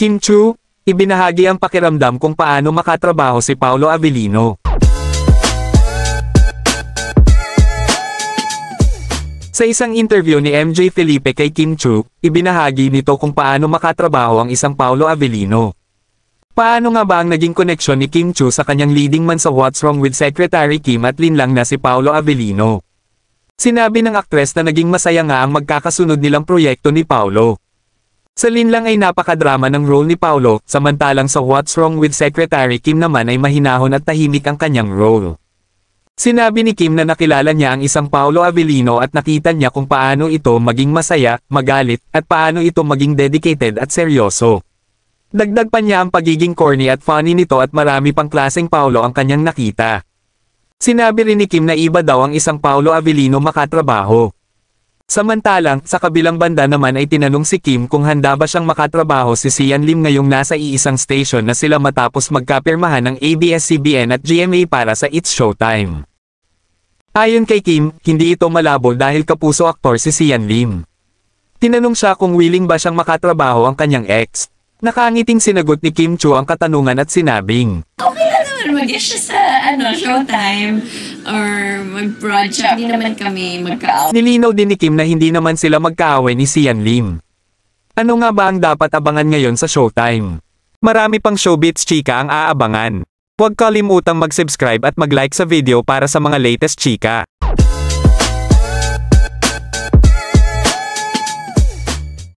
Kim Chu, ibinahagi ang pakiramdam kung paano makatrabaho si Paolo Avellino. Sa isang interview ni MJ Felipe kay Kim Chu, ibinahagi nito kung paano makatrabaho ang isang Paolo Avellino. Paano nga ba ang naging koneksyon ni Kim Chu sa kanyang leading man sa What's Wrong with Secretary Kim at linlang na si Paolo Avellino? Sinabi ng aktres na naging masaya nga ang magkakasunod nilang proyekto ni Paolo. Sa linlang ay napakadrama ng role ni Paolo, samantalang sa What's Wrong with Secretary Kim naman ay mahinahon at tahimik ang kanyang role. Sinabi ni Kim na nakilala niya ang isang Paolo Avellino at nakita niya kung paano ito maging masaya, magalit, at paano ito maging dedicated at seryoso. Dagdag pa niya ang pagiging corny at funny nito at marami pang klaseng Paolo ang kanyang nakita. Sinabi rin ni Kim na iba daw ang isang Paolo Avellino makatrabaho. Samantalang, sa kabilang banda naman ay tinanong si Kim kung handa ba siyang makatrabaho si Sian Lim ngayong nasa iisang station na sila matapos magkapirmahan ng ABS-CBN at GMA para sa It's Showtime. Ayon kay Kim, hindi ito malabo dahil kapuso aktor si Sian Lim. Tinanong siya kung willing ba siyang makatrabaho ang kanyang ex. Nakangiting sinagot ni Kim Chu ang katanungan at sinabing, okay lang naman mag-issue sa Showtime or mag-project. Hindi naman kami magka-out. Nilinaw din ni Kim na hindi naman sila magkaaway ni Sian Lim. Ano nga ba ang dapat abangan ngayon sa Showtime? Marami pang showbiz chika ang aabangan. Huwag kalimutang mag-subscribe at mag-like sa video para sa mga latest chika.